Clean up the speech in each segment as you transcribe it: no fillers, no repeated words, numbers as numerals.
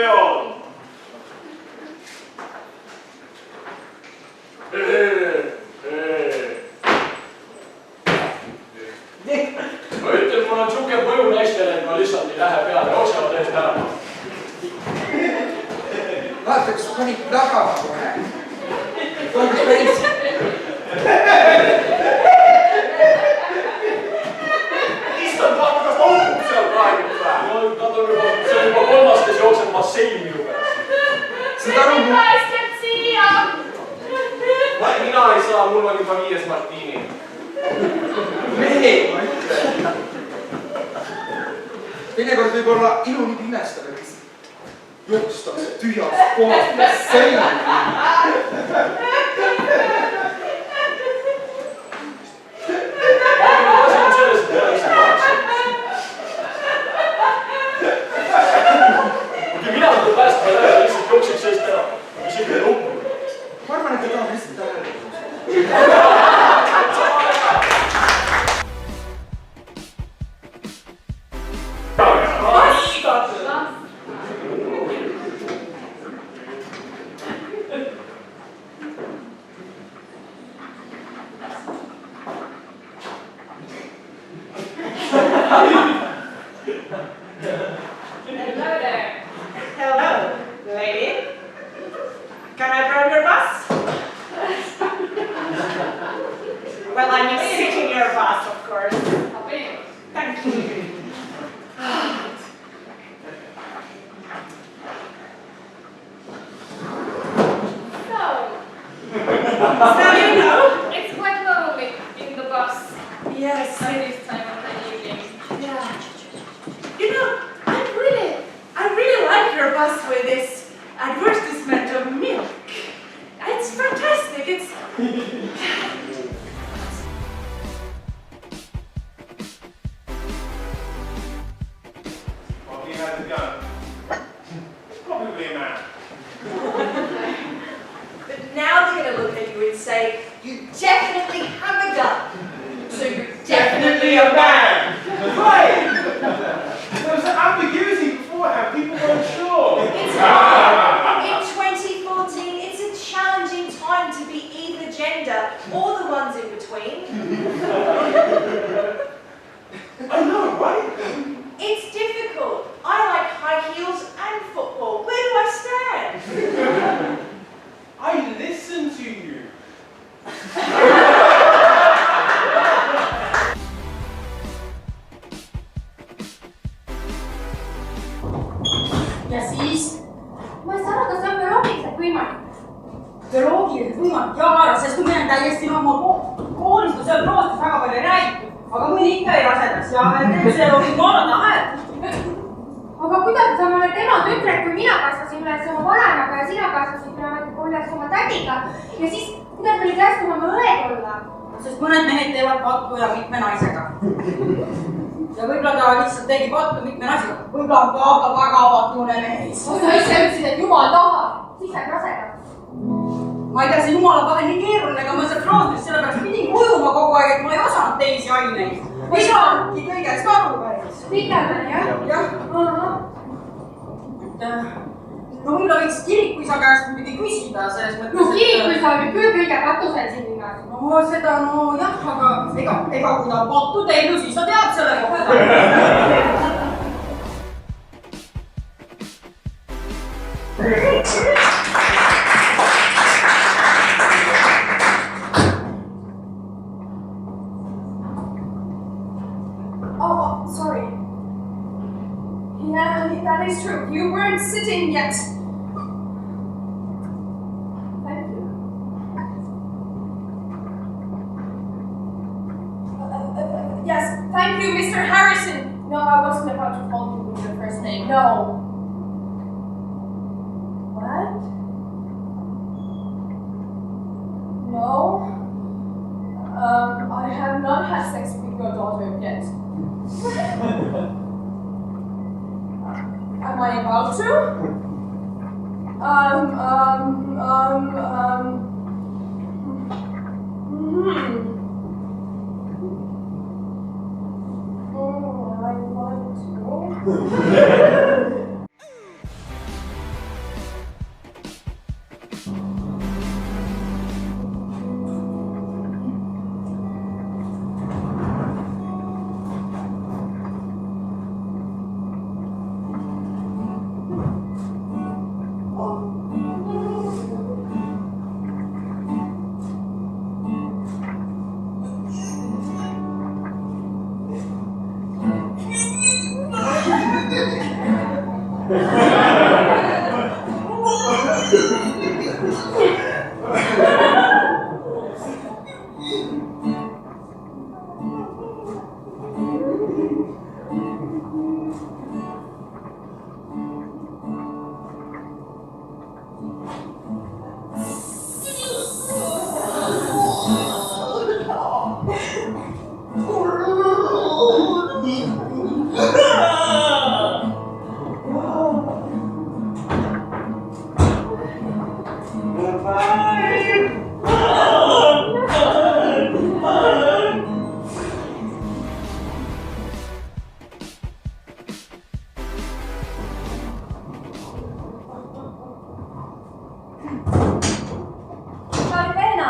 peol. Ma ütlen, mul on suke mõju naistele, et ma lihtsalt ei lähe peale, jooksevad eest ära. Vaata, kas pani tagama kohe. Toimus päris. Issand, vaata, kas ta upub seal praegu päev. No, see on juba kolmas, kes jookseb basseini minu pärast. Seda aru mu... Päästjad siia! Mina ei saa, mul on juba 5 Martini. Mehe, ma ütlen. Teinekord võib olla ilu nii pimestada, kes jookstakse tühjast kohast seina. Ma arvan, et ta tahab lihtsalt tähele.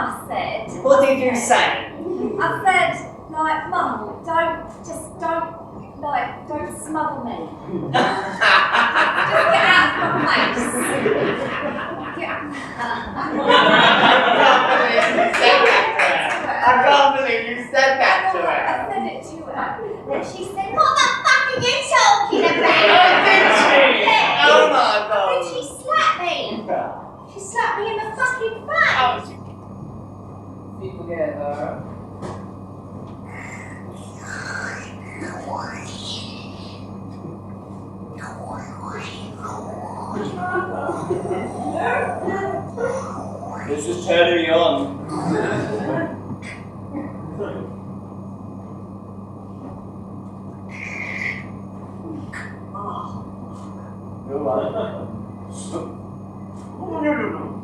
I said. What did you say? I said, like, Mum, don't smother me. Just get out of my face. I can't believe you said that to her. I said it to her. Then she said, what the fuck are you talking about? Oh, did she? Yeah. Oh my God. Then she slapped me. She slapped me in the fucking face. Be together. This is turning me on.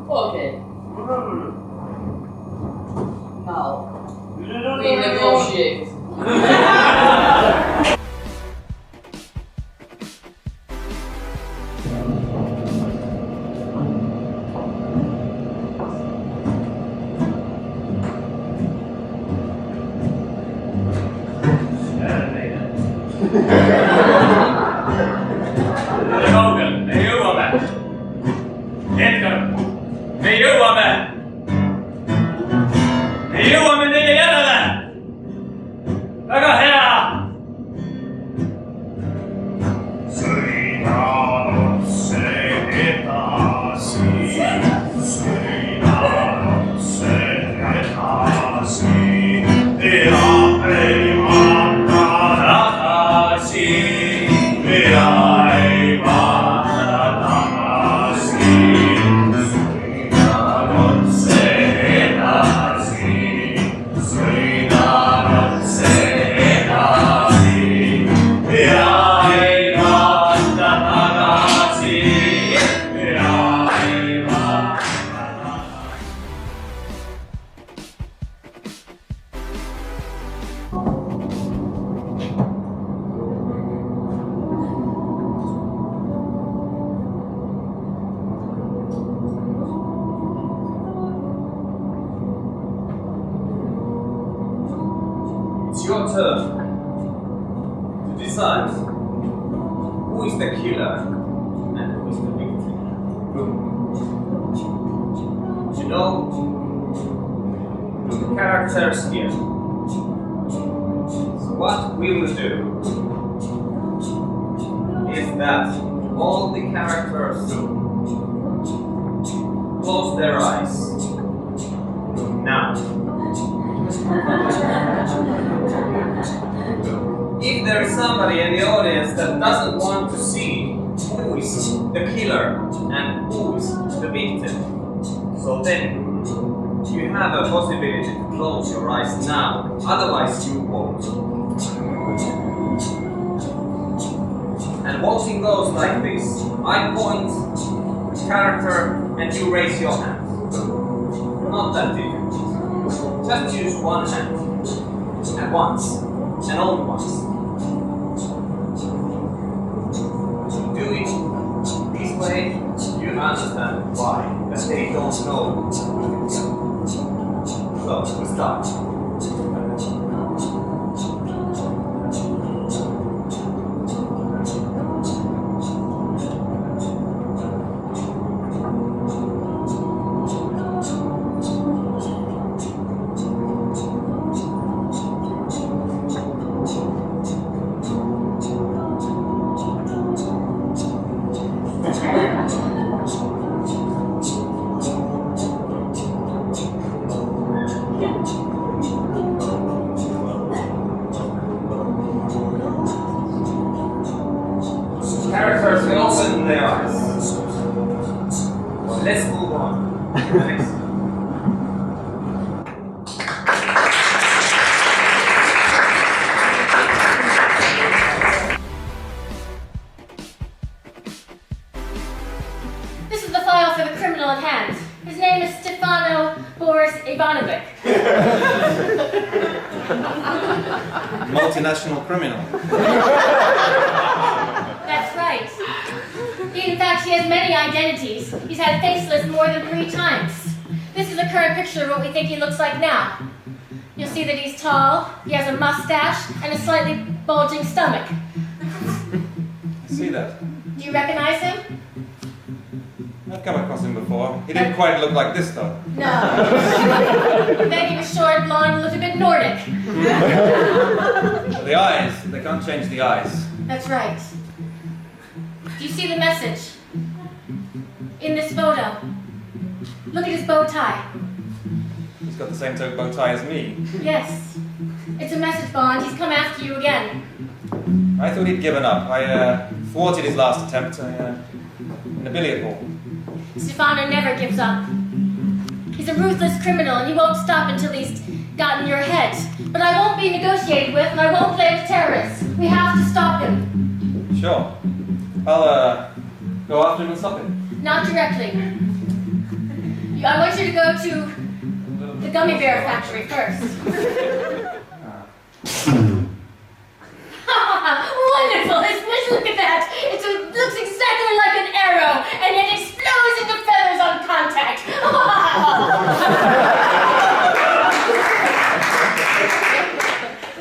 Okay. Now, we negotiate. Hogan, me jõuame. Edgar, me jõuame. Me jõuame teie järele. Väga hea. Sõidan otse edasi, sõidan otse edasi ja ei vaata tagasi, ja ei vaata tagasi. Sõidan otse edasi, sõidan otse edasi ja ei vaata tagasi, ja ei vaata tagasi. It's your turn to decide who is the killer and who is the victim. You know the characters here. So what we will do is that all the characters close their eyes. Now, if there is somebody in the audience that doesn't want to see who is the killer and who is the victim, so then you have a possibility to close your eyes now, otherwise you won't. And voting goes like this. I point character and you raise your hand. Not that difficult. Just use one hand. And once. And only once. Do it this way, you understand why. That they don't know. So, we start. Characters will open their eyes. Let's move on. Next. This is the file for the criminal at hand. His name is Stefano Boris Ivanovic. Multinational criminal. That's right. In fact, he has many identities. He's had faceless more than 3 times. This is a current picture of what we think he looks like now. You'll see that he's tall, he has a mustache, and a slightly bulging stomach. I see that. Do you recognize him? I've come across him before. He didn't quite look like this, though. No. Then he was short, blonde, and looked a bit Nordic. The eyes, they can't change the eyes. That's right. Do you see the message? In this photo. Look at his bow tie. He's got the same bow tie as me. Yes. It's a message, Bond. He's come after you again. I thought he'd given up. I thwarted his last attempt in a billiard hall. Stefano never gives up. He's a ruthless criminal, and he won't stop until he's gotten your head. But I won't be negotiated with, and I won't play with terrorists. We have to stop him. Sure. I'll go after him and stop him. Not directly. I want you to go to the gummy bear factory first. Wonderful, isn't it? Look at that. It looks exactly like an arrow, and it explodes into feathers on contact.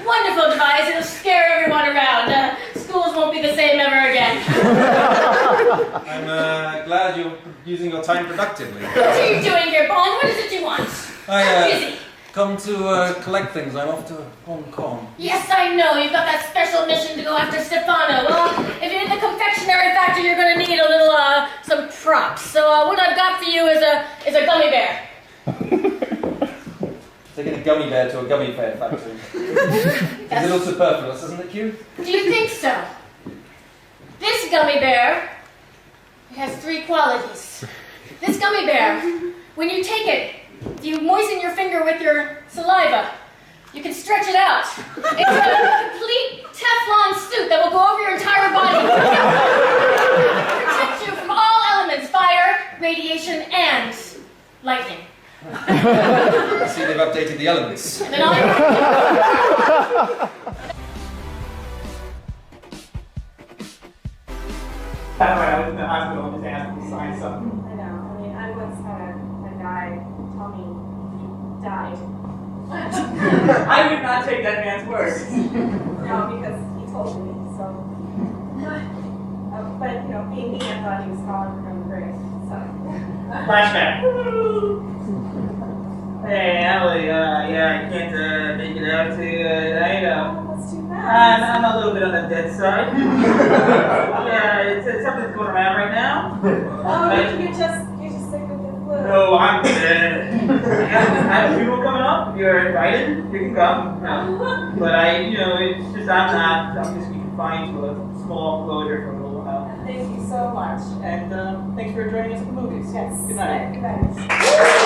Wonderful device. It'll scare everyone around. Schools won't be the same ever again. I'm glad you're using your time productively. What are you doing here, Bond? What is it you want? I'm busy. Come to collect things. I'm off to Hong Kong. Yes, I know. You've got that special mission to go after Stefano. Well, if you're in the confectionery factory, you're going to need a little, some props. So what I've got for you is a gummy bear. Taking a gummy bear to a gummy bear factory. It's a little superfluous, isn't it, Q? Do you think so? This gummy bear has 3 qualities. This gummy bear, when you take it, you moisten your finger with your saliva. You can stretch it out. It's a complete Teflon suit that will go over your entire body. Protect you from all elements, fire, radiation, and lightning. I see they've updated the elements. And then all By the way, I was in the hospital and just asked to sign something. I know. I mean, I once had a guy tell me he died. I would not take that man's word. No, because he told me, so. But, you know, being me, I thought he was calling from the grave, so. Flashback. Hey, Emily, yeah, I can't make it out to tonight. That's too bad. I'm a little bit on the dead side. Yeah, it's something's going around right now. Oh, you're just sick with the flu. No, I'm dead. I have a funeral coming up. If you're invited, you can come. But it's just I'm just be confined to a small closure for a little while. Thank you so much. And thanks for joining us at the movies. Yes. Good night. Good night.